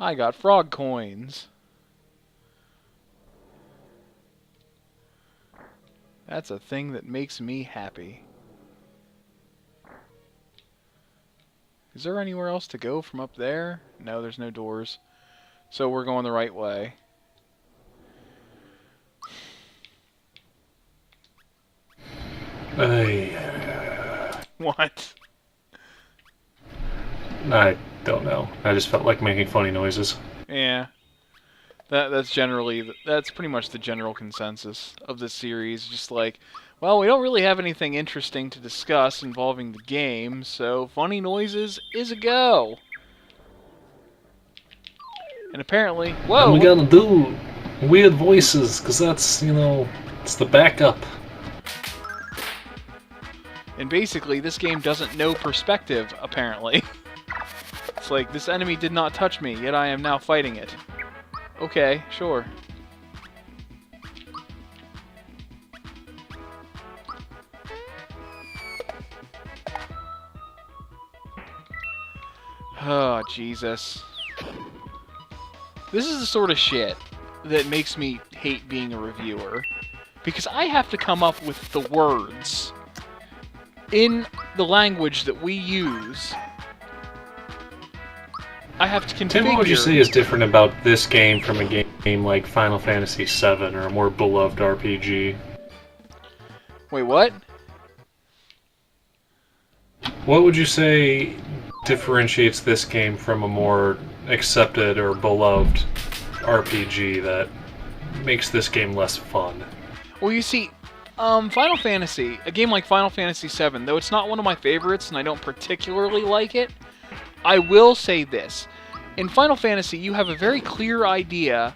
I got frog coins. That's a thing that makes me happy. Is there anywhere else to go from up there? No, there's no doors. So we're going the right way. What? I don't know. I just felt like making funny noises. Yeah. That's pretty much the general consensus of this series. Just like, well, we don't really have anything interesting to discuss involving the game, so funny noises is a go. And apparently, whoa! And we gotta do weird voices, because that's, you know, it's the backup. And basically, this game doesn't know perspective, apparently. It's like, this enemy did not touch me, yet I am now fighting it. Okay, sure. Oh, Jesus. This is the sort of shit that makes me hate being a reviewer. Because I have to come up with the words in the language that we use. I have to configure... Tim, what would you say is different about this game from a game like Final Fantasy VII or a more beloved RPG? Wait, what? What would you say differentiates this game from a more accepted or beloved RPG that makes this game less fun? Well, you see, Final Fantasy, a game like Final Fantasy VII, though it's not one of my favorites and I don't particularly like it, I will say this. In Final Fantasy, you have a very clear idea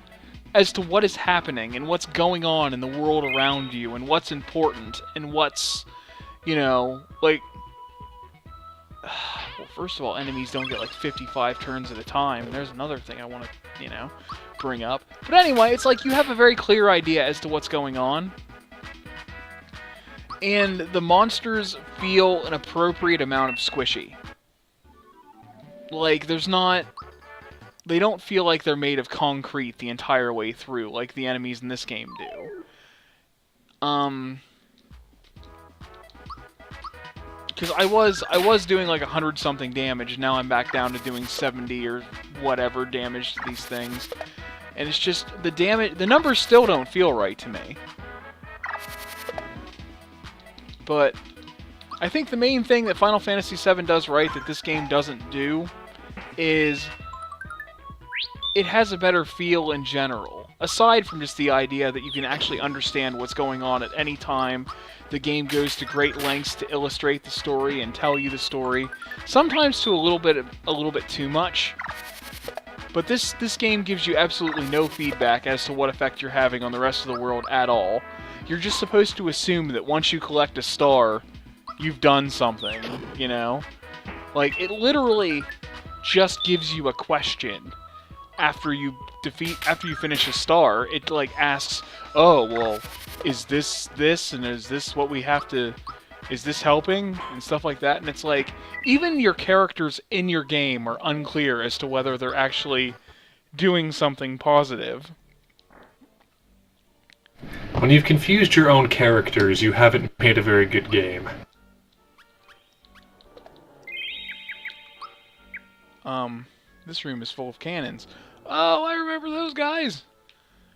as to what is happening and what's going on in the world around you and what's important and what's, you know, like... Well, first of all, enemies don't get like 55 turns at a time. There's another thing I want to, you know, bring up. But anyway, it's like you have a very clear idea as to what's going on. And the monsters feel an appropriate amount of squishy. Like, there's not... They don't feel like they're made of concrete the entire way through, like the enemies in this game do. Because I was doing like 100-something damage, and now I'm back down to doing 70 or whatever damage to these things. And it's just, the numbers still don't feel right to me. But I think the main thing that Final Fantasy VII does right that this game doesn't do is it has a better feel in general. Aside from just the idea that you can actually understand what's going on at any time, the game goes to great lengths to illustrate the story and tell you the story. Sometimes to a little bit too much. But this game gives you absolutely no feedback as to what effect you're having on the rest of the world at all. You're just supposed to assume that once you collect a star, you've done something, you know? Like, it literally just gives you a question. After you finish a star, it like asks, oh, well, is this, and is this what we have to, is this helping, and stuff like that, and it's like, even your characters in your game are unclear as to whether they're actually doing something positive. When you've confused your own characters, you haven't made a very good game. This room is full of cannons. Oh, I remember those guys!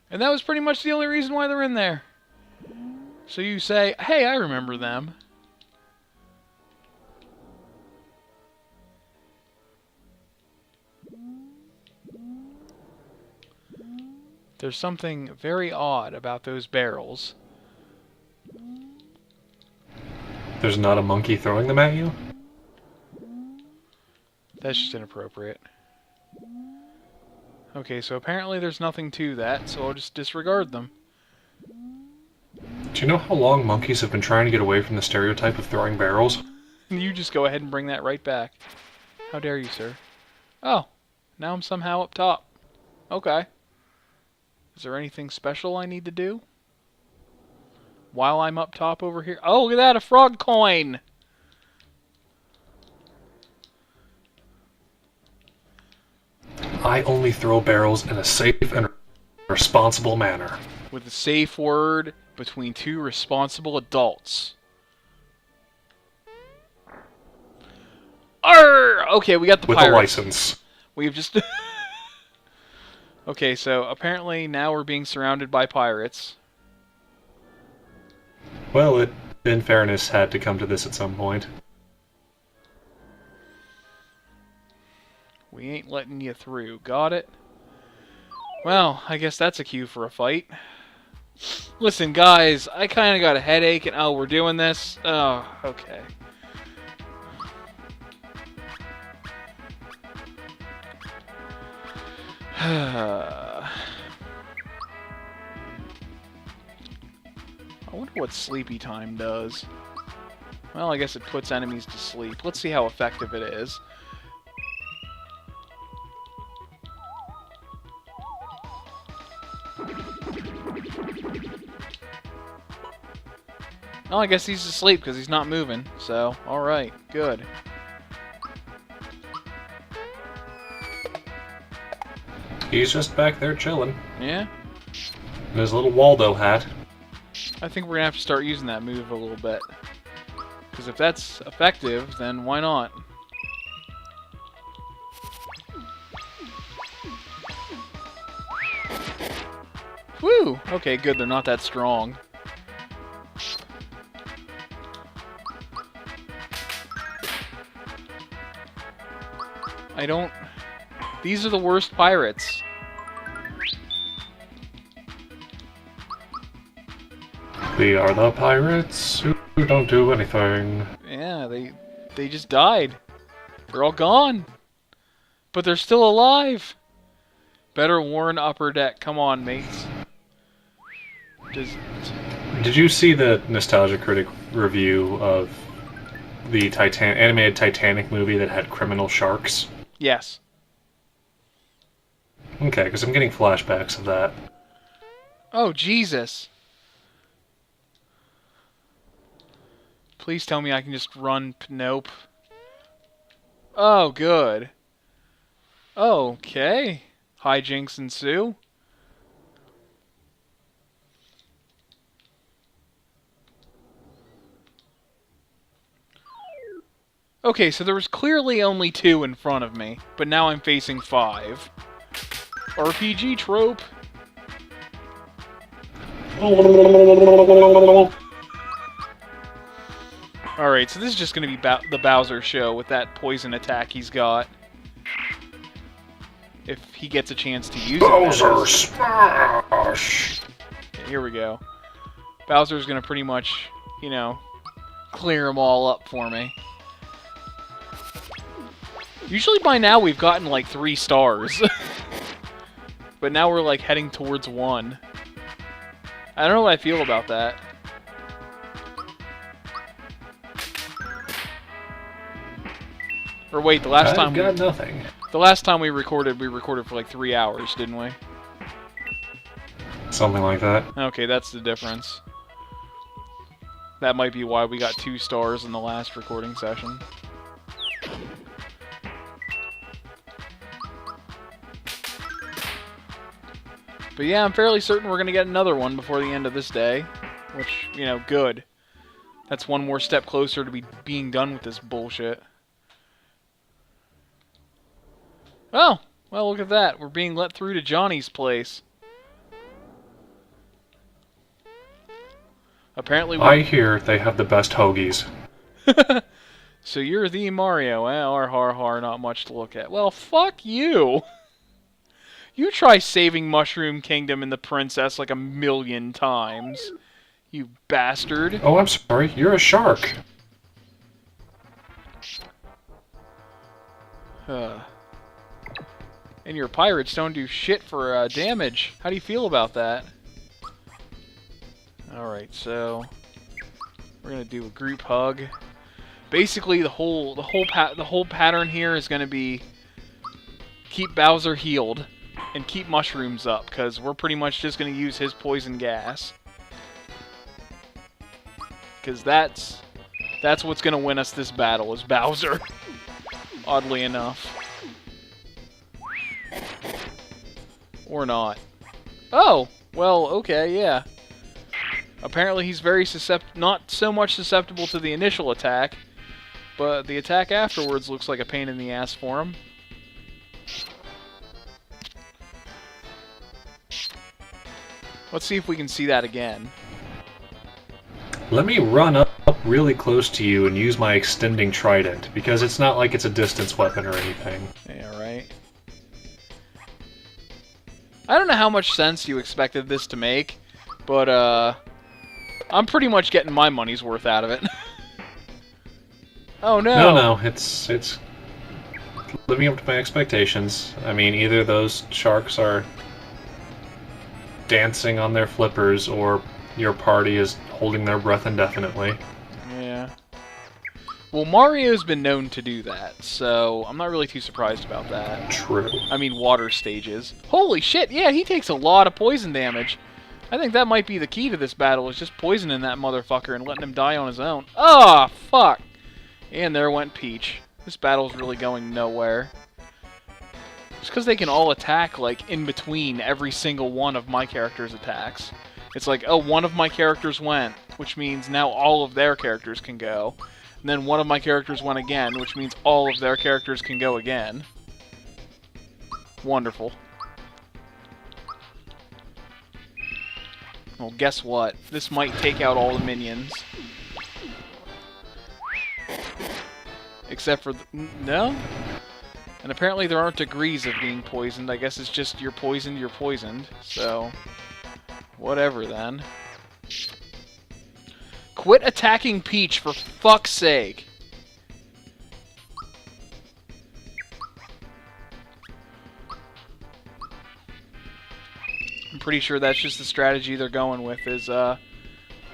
And that was pretty much the only reason why they're in there. So you say, hey, I remember them. There's something very odd about those barrels. There's not a monkey throwing them at you? That's just inappropriate. Okay, so apparently there's nothing to that, so I'll just disregard them. Do you know how long monkeys have been trying to get away from the stereotype of throwing barrels? You just go ahead and bring that right back. How dare you, sir? Oh, now I'm somehow up top. Okay. Is there anything special I need to do? While I'm up top over here? Oh, look at that, a frog coin! I only throw barrels in a safe and responsible manner. With a safe word between two responsible adults. Arr! Okay, we got the With pirates. a license. We've just... Okay, so apparently now we're being surrounded by pirates. Well, it, in fairness, had to come to this at some point. We ain't letting you through. Got it? Well, I guess that's a cue for a fight. Listen, guys, I kind of got a headache, and oh, we're doing this? Oh, okay. I wonder what sleepy time does. Well, I guess it puts enemies to sleep. Let's see how effective it is. Well, I guess he's asleep because he's not moving. So, alright, good. He's just back there chilling. Yeah? In his little Waldo hat. I think we're going to have to start using that move a little bit. Because if that's effective, then why not? Woo! Okay, good, they're not that strong. I don't... These are the worst pirates. We are the pirates who don't do anything. Yeah, they just died. They're all gone. But they're still alive. Better warn upper deck. Come on, mates. Did you see the Nostalgia Critic review of the animated Titanic movie that had criminal sharks? Yes. Okay, because I'm getting flashbacks of that. Oh, Jesus. Please tell me I can just run... Nope. Oh, good. Okay. Hijinks ensue. Okay, so there was clearly only 2 in front of me, but now I'm facing 5. RPG trope. Alright, so this is just going to be the Bowser show with that poison attack he's got. If he gets a chance to use it. Bowser Smash! Okay, here we go. Bowser's going to pretty much, you know, clear them all up for me. Usually by now we've gotten like 3 stars. But now we're like heading towards 1. I don't know what I feel about that. Or wait, the last time I've got nothing. The last time we recorded for like 3 hours, didn't we? Something like that. Okay, that's the difference. That might be why we got 2 stars in the last recording session. But yeah, I'm fairly certain we're going to get another one before the end of this day. Which, you know, good. That's one more step closer to being done with this bullshit. Oh! Well, look at that. We're being let through to Johnny's place. Apparently I hear they have the best hoagies. So you're the Mario, eh? Har, not much to look at. Well, fuck you! You try saving Mushroom Kingdom and the princess like 1,000,000 times. You bastard. Oh, I'm sorry. You're a shark. And your pirates don't do shit for damage. How do you feel about that? Alright, so... We're gonna do a group hug. Basically, the whole pattern here is gonna be... Keep Bowser healed. And keep mushrooms up, because we're pretty much just going to use his poison gas. Because that's what's going to win us this battle, is Bowser. Oddly enough. Or not. Oh! Well, okay, yeah. Apparently he's very not so much susceptible to the initial attack, but the attack afterwards looks like a pain in the ass for him. Let's see if we can see that again. Let me run up really close to you and use my extending trident, because it's not like it's a distance weapon or anything. Yeah, right. I don't know how much sense you expected this to make, but I'm pretty much getting my money's worth out of it. Oh no! No, it's living up to my expectations. I mean, either those sharks are dancing on their flippers, or your party is holding their breath indefinitely. Yeah. Well, Mario's been known to do that, so I'm not really too surprised about that. True. I mean, water stages. Holy shit, yeah, he takes a lot of poison damage. I think that might be the key to this battle, is just poisoning that motherfucker and letting him die on his own. Ah, fuck! And there went Peach. This battle's really going nowhere. Just because they can all attack, like, in between every single one of my character's attacks. It's like, oh, one of my characters went, which means now all of their characters can go. And then one of my characters went again, which means all of their characters can go again. Wonderful. Well, guess what? This might take out all the minions. Except for... no? And apparently there aren't degrees of being poisoned. I guess it's just you're poisoned, you're poisoned. So, whatever then. Quit attacking Peach, for fuck's sake! I'm pretty sure that's just the strategy they're going with, is,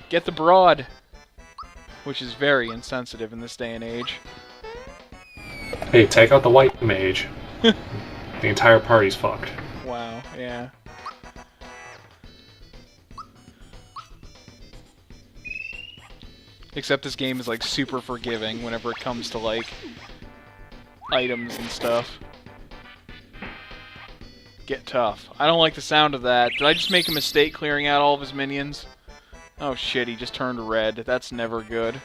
get the broad. Which is very insensitive in this day and age. Hey, take out the white mage. The entire party's fucked. Wow, yeah. Except this game is, like, super forgiving whenever it comes to, like, items and stuff. Get tough. I don't like the sound of that. Did I just make a mistake clearing out all of his minions? Oh shit, he just turned red. That's never good.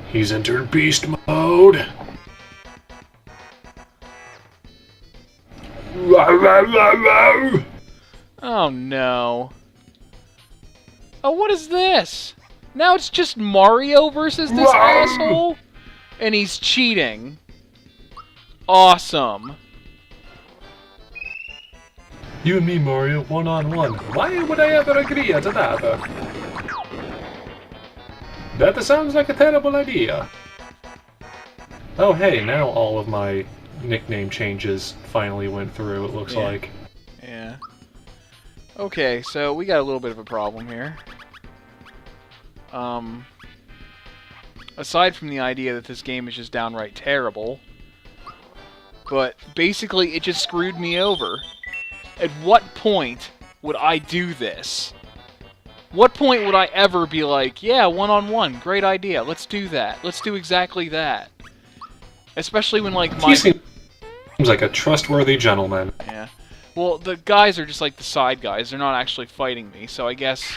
He's entered beast mode. Oh no. Oh, what is this? Now it's just Mario versus this asshole? And he's cheating. Awesome. You and me, Mario, one-on-one. Why would I ever agree to that? That sounds like a terrible idea. Oh hey, now all of my nickname changes finally went through, it looks like. Yeah. Okay, so we got a little bit of a problem here. Aside from the idea that this game is just downright terrible, but basically it just screwed me over. At what point would I do this? What point would I ever be like, yeah, one-on-one, great idea, let's do that. Let's do exactly that. Especially when, like, my... He seems like a trustworthy gentleman. Yeah. Well, the guys are just like the side guys. They're not actually fighting me, so I guess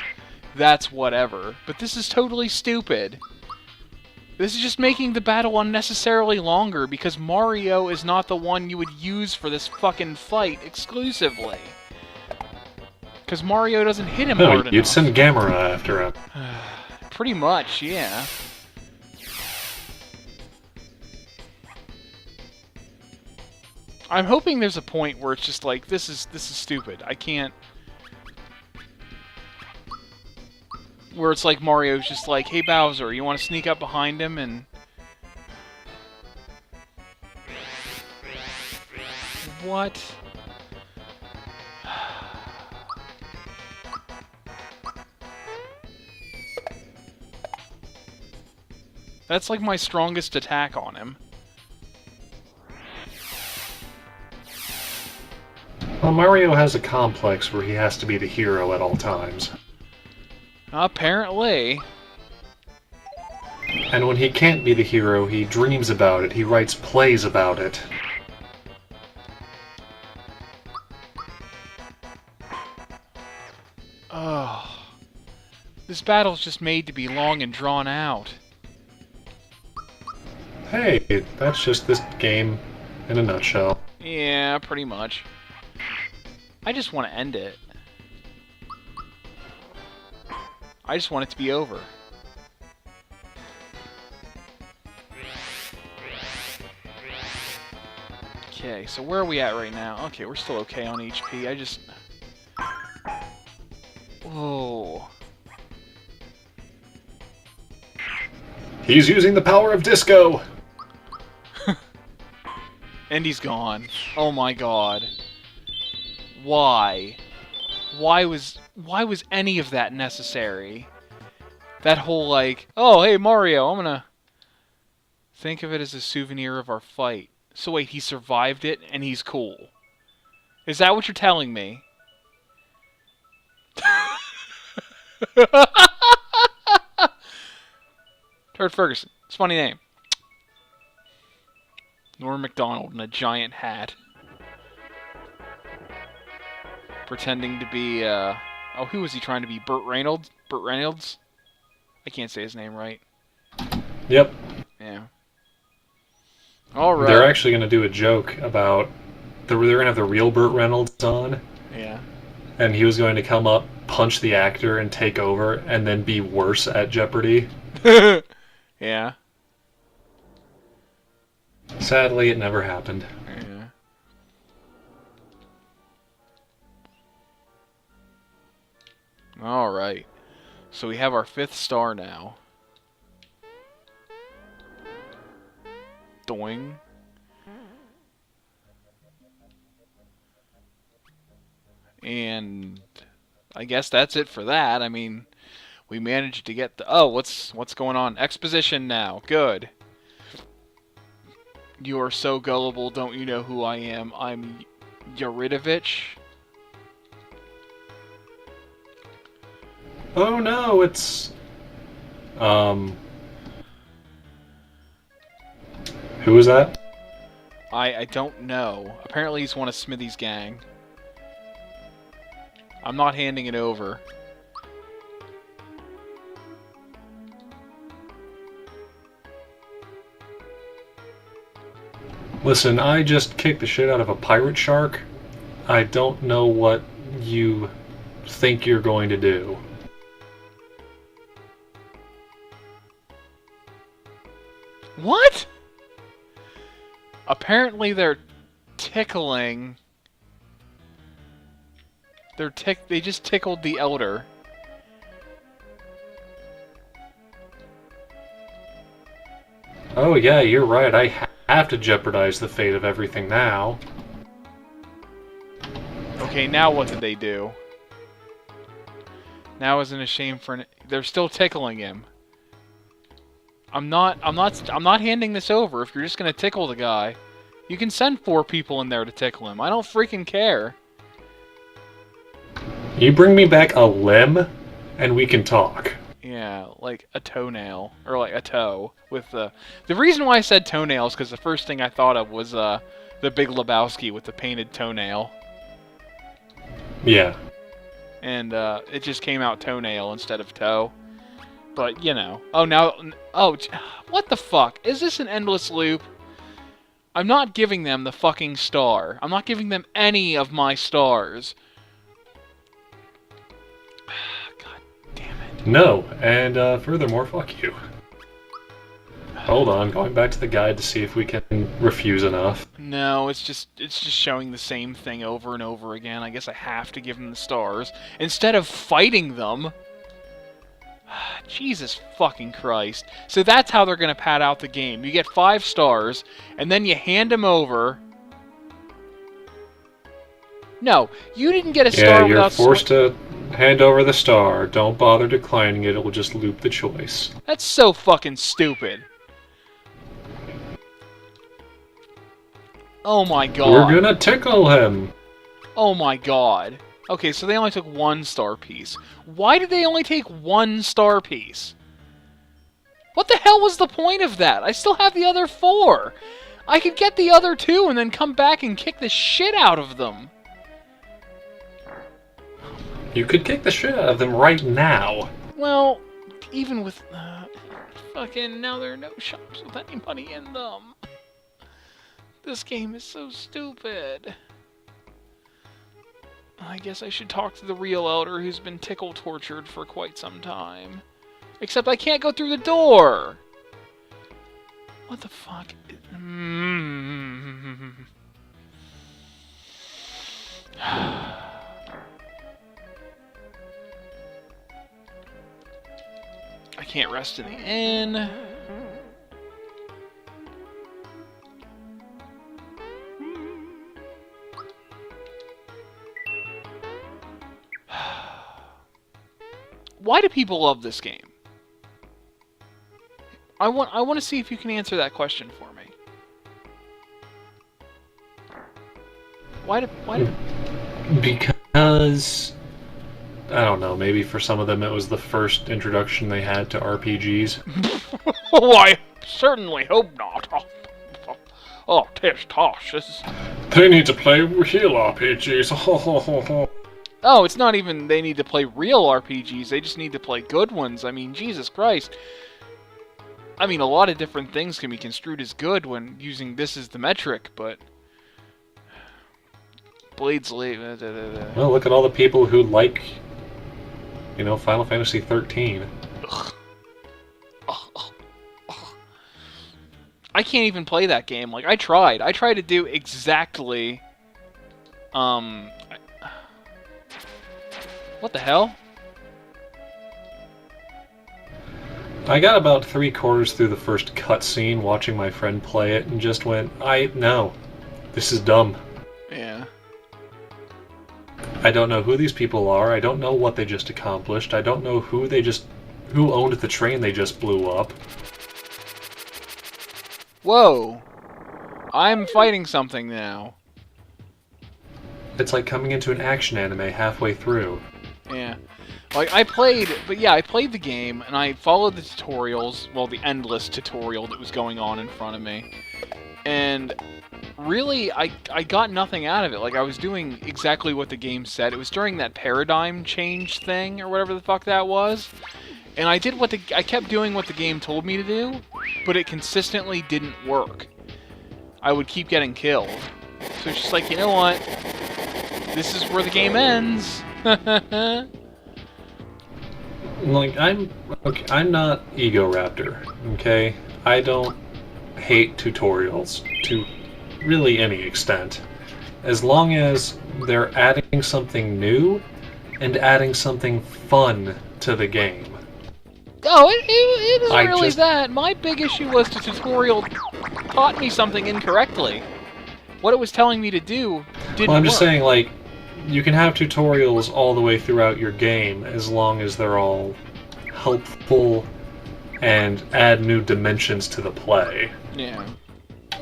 that's whatever. But this is totally stupid. This is just making the battle unnecessarily longer, because Mario is not the one you would use for this fucking fight exclusively. Because Mario doesn't hit him hard enough. You'd send Gamera after him. Pretty much, yeah. I'm hoping there's a point where it's just like, this is stupid. I can't... Where it's like Mario's just like, hey Bowser, you want to sneak up behind him and... What? That's like my strongest attack on him. Well, Mario has a complex where he has to be the hero at all times. Apparently. And when he can't be the hero, he dreams about it. He writes plays about it. This battle's just made to be long and drawn out. Hey, that's just this game in a nutshell. Yeah, pretty much. I just want to end it. I just want it to be over. Okay, so where are we at right now? Okay, we're still okay on HP. I just... Oh. He's using the power of disco! And he's gone. Oh my god. Why? Why was any of that necessary? That whole, like, oh, hey, Mario, I'm gonna think of it as a souvenir of our fight. So wait, he survived it, and he's cool. Is that what you're telling me? Turd Ferguson. It's a funny name. Norm Macdonald in a giant hat. Pretending to be, oh, who was he trying to be? Burt Reynolds? Burt Reynolds? I can't say his name right. Yep. Yeah. Alright. They're actually going to do a joke about... They're going to have the real Burt Reynolds on. Yeah. And he was going to come up, punch the actor, and take over, and then be worse at Jeopardy. Yeah. Sadly, it never happened. Yeah. Alright. So we have our 5th star now. Doing. And I guess that's it for that. I mean, we managed to get the... Oh, what's going on? Exposition now. Good. You are so gullible, don't you know who I am? I'm Yuridovich. Oh no, it's... Who is that? I don't know. Apparently he's one of Smithy's gang. I'm not handing it over. Listen, I just kicked the shit out of a pirate shark. I don't know what you think you're going to do. What? Apparently they're tickling... They just tickled the elder. Oh yeah, you're right. I have to jeopardize the fate of everything now. Okay, now what did they do? Now isn't a shame for... They're still tickling him. I'm not handing this over if you're just gonna tickle the guy. You can send 4 people in there to tickle him. I don't freaking care. You bring me back a limb, and we can talk. Yeah, like a toenail. Or like a toe. With the reason why I said toenail is because the first thing I thought of was the Big Lebowski with the painted toenail. Yeah. And it just came out toenail instead of toe. But, you know. Oh, now... Oh, what the fuck? Is this an endless loop? I'm not giving them the fucking star. I'm not giving them any of my stars. God damn it. No, and furthermore, fuck you. Hold on, going back to the guide to see if we can refuse enough. No, it's just showing the same thing over and over again. I guess I have to give them the stars instead of fighting them. Jesus fucking Christ. So that's how they're going to pad out the game. You get 5 stars, and then you hand them over. No, you didn't get a star Yeah, you're without... forced to hand over the star. Don't bother declining it, it will just loop the choice. That's so fucking stupid. Oh my god. We're gonna tickle him! Oh my god. Okay, so they only took 1 star piece. Why did they only take 1 star piece? What the hell was the point of that? I still have the other 4. I could get the other 2 and then come back and kick the shit out of them. You could kick the shit out of them right now. Well, even with... fucking now there are no shops with any money in them. This game is so stupid. I guess I should talk to the real elder who's been tickle tortured for quite some time. Except I can't go through the door! What the fuck? I can't rest in the inn. Why do people love this game? I want to see if you can answer that question for me. Why do... Because I don't know, maybe for some of them it was the first introduction they had to RPGs. Oh, I certainly hope not. Oh, tish tosh, this is... They need to play real RPGs. Oh, it's not even they need to play real RPGs, they just need to play good ones. I mean, Jesus Christ. I mean, a lot of different things can be construed as good when using this as the metric, but... Blades leave... Well, look at all the people who like, you know, Final Fantasy 13. Ugh. I can't even play that game. Like, I tried. I tried to do exactly... What the hell? I got about 3/4 through the first cutscene watching my friend play it and just went, no, this is dumb. Yeah. I don't know who these people are, I don't know what they just accomplished, I don't know who owned the train they just blew up. Whoa! I'm fighting something now. It's like coming into an action anime halfway through. Yeah. Like, I played the game, and I followed the tutorials, well, the endless tutorial that was going on in front of me. And really, I got nothing out of it. Like, I was doing exactly what the game said. It was during that paradigm change thing, or whatever the fuck that was. And I kept doing what the game told me to do, but it consistently didn't work. I would keep getting killed. So it's just like, you know what? This is where the game ends. Like, I'm not Ego Raptor, okay? I don't hate tutorials to really any extent. As long as they're adding something new and adding something fun to the game. Oh, it isn't really that. My big issue was the tutorial taught me something incorrectly. What it was telling me to do didn't work. Well, I'm just saying, like, you can have tutorials all the way throughout your game as long as they're all helpful and add new dimensions to the play. Yeah.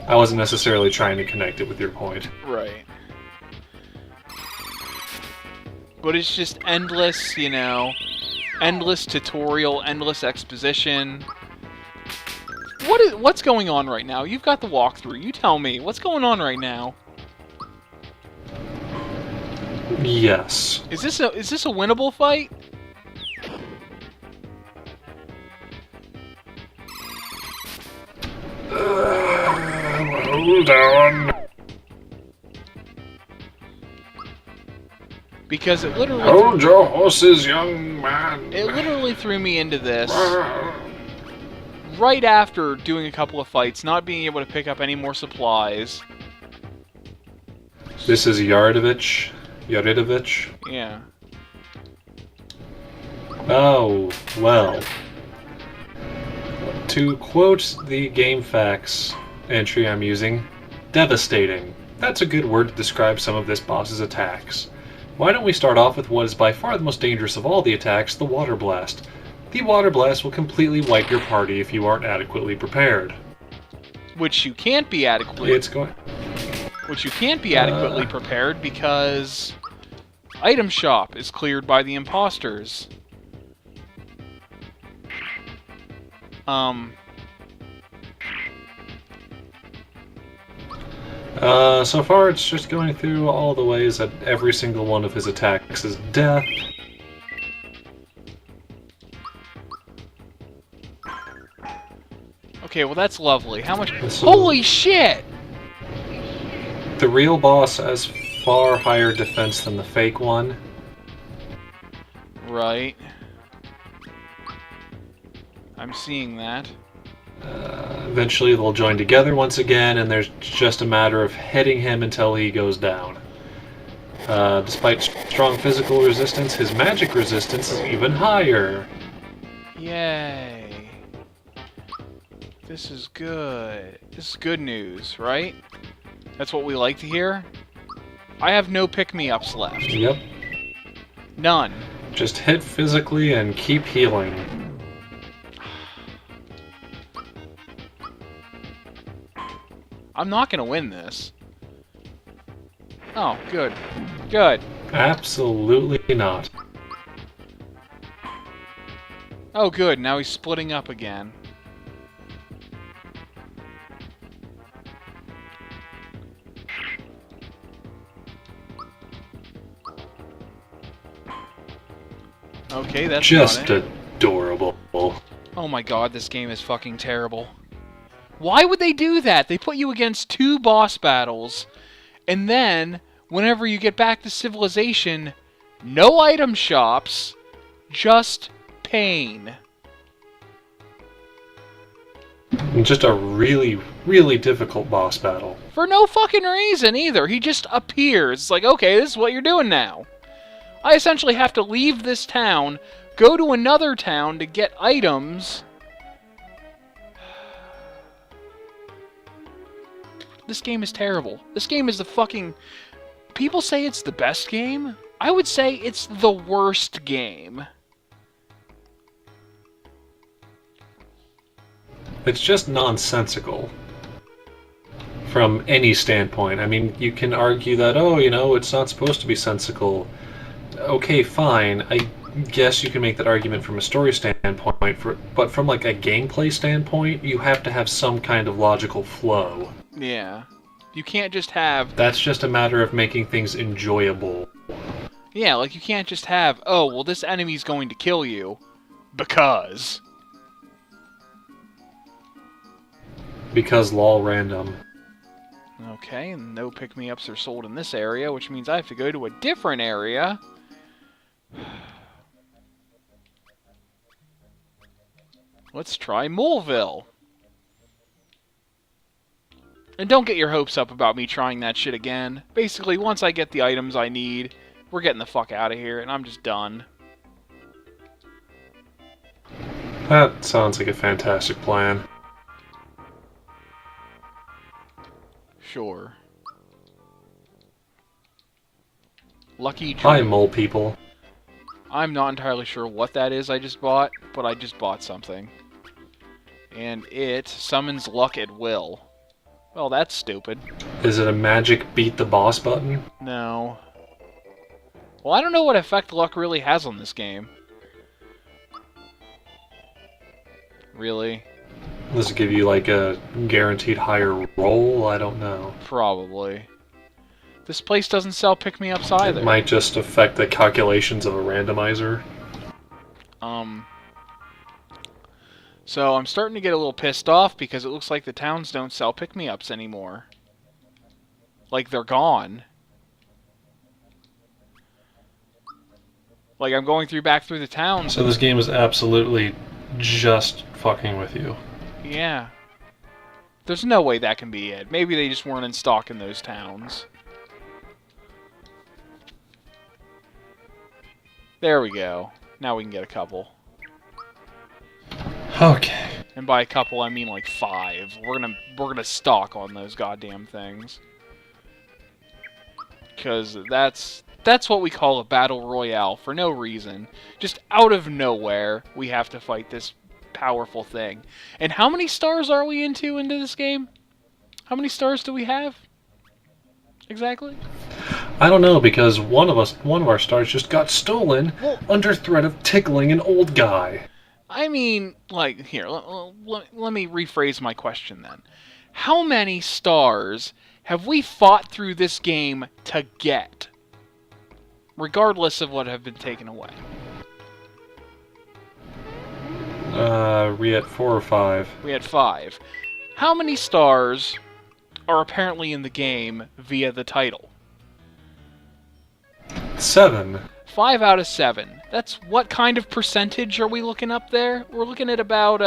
I wasn't necessarily trying to connect it with your point. Right. But it's just endless, you know, endless tutorial, endless exposition. What's going on right now? You've got the walkthrough. You tell me. What's going on right now? Yes. Is this a winnable fight? Hold on. Because it literally... Hold your horses, young man. It literally threw me into this right after doing a couple of fights, not being able to pick up any more supplies. This is Yaridovich. Yeah. Oh, well. To quote the GameFAQs entry I'm using, devastating. That's a good word to describe some of this boss's attacks. Why don't we start off with what is by far the most dangerous of all the attacks, the Water Blast. The Water Blast will completely wipe your party if you aren't adequately prepared. Which you can't be adequately... Which you can't be adequately prepared because... Item Shop is cleared by the imposters. So far it's just going through all the ways that every single one of his attacks is death. Okay, well that's lovely. How much? This is- Holy shit! The real boss has far higher defense than the fake one. Right. I'm seeing that. Eventually they'll join together once again, and there's just a matter of hitting him until he goes down. Despite strong physical resistance, his magic resistance is even higher. Yay. This is good. This is good news, right? That's what we like to hear? I have no pick-me-ups left. Yep. None. Just hit physically and keep healing. I'm not gonna win this. Oh, good. Good. Absolutely not. Oh, good. Now he's splitting up again. Okay, that's Just not it. adorable. Oh my god, this game is fucking terrible. Why would they do that? They put you against 2 boss battles, and then, whenever you get back to civilization, no item shops, just pain. And just a really, really difficult boss battle. For no fucking reason either. He just appears. It's like, okay, this is what you're doing now. I essentially have to leave this town, go to another town to get items. This game is terrible. This game is the fucking... People say it's the best game. I would say it's the worst game. It's just nonsensical. From any standpoint. I mean, you can argue that, oh, you know, it's not supposed to be sensical. Okay, fine. I guess you can make that argument from a story standpoint, but from like a gameplay standpoint, you have to have some kind of logical flow. Yeah. You can't just have... That's just a matter of making things enjoyable. Yeah, like you can't just have, oh, well, this enemy's going to kill you. Because... Because lol random. Okay, and no pick-me-ups are sold in this area, which means I have to go to a different area. Let's try Moleville. And don't get your hopes up about me trying that shit again. Basically, once I get the items I need, we're getting the fuck out of here, and I'm just done. That sounds like a fantastic plan. Sure. Lucky Hi, Drew. mole people. I'm not entirely sure what that is I just bought, but I just bought something. And it summons luck at will. Well, that's stupid. Is it a magic beat the boss button? No. Well, I don't know what effect luck really has on this game. Really? Does it give you like a guaranteed higher roll? I don't know. Probably. This place doesn't sell pick-me-ups either. It might just affect the calculations of a randomizer. So I'm starting to get a little pissed off because it looks like the towns don't sell pick-me-ups anymore. Like, they're gone. Like, I'm going back through the towns. So this game is absolutely just fucking with you. Yeah. There's no way that can be it. Maybe they just weren't in stock in those towns. There we go. Now we can get a couple. Okay. And by a couple, I mean like 5. We're gonna stock on those goddamn things. Because that's what we call a battle royale for no reason. Just out of nowhere, we have to fight this powerful thing. And how many stars are we into this game? How many stars do we have? Exactly? I don't know, because one of our stars just got stolen under threat of tickling an old guy. I mean, like, here, let me rephrase my question then. How many stars have we fought through this game to get? Regardless of what have been taken away. we at 4 or 5? We had 5. How many stars are apparently in the game via the title? 7. 5 out of 7. That's what kind of percentage are we looking up there? We're looking at about,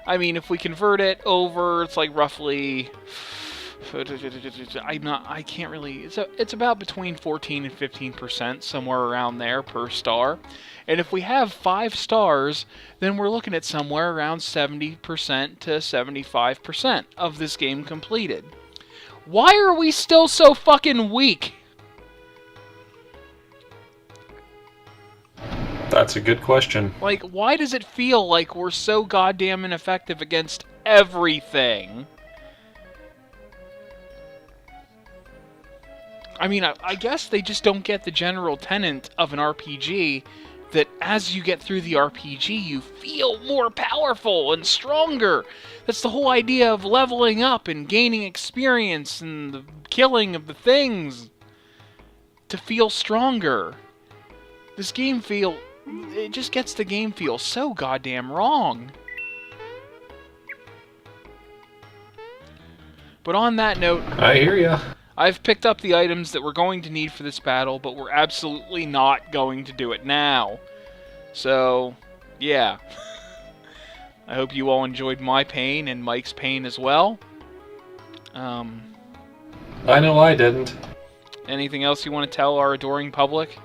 I mean, if we convert it over, it's like roughly... I can't really... It's about between 14 and 15%, somewhere around there per star. And if we have 5 stars, then we're looking at somewhere around 70% to 75% of this game completed. Why are we still so fucking weak? That's a good question. Like, why does it feel like we're so goddamn ineffective against everything? I mean, I guess they just don't get the general tenet of an RPG that as you get through the RPG, you feel more powerful and stronger. That's the whole idea of leveling up and gaining experience and the killing of the things to feel stronger. This game feel... It just gets the game feel so goddamn wrong. But on that note... I hear ya. I've picked up the items that we're going to need for this battle, but we're absolutely not going to do it now. So, yeah. I hope you all enjoyed my pain and Mike's pain as well. I know I didn't. Anything else you want to tell our adoring public?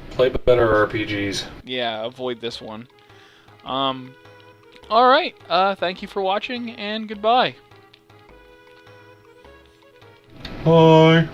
Play better RPGs. Yeah, avoid this one. Alright, thank you for watching, and goodbye. Bye.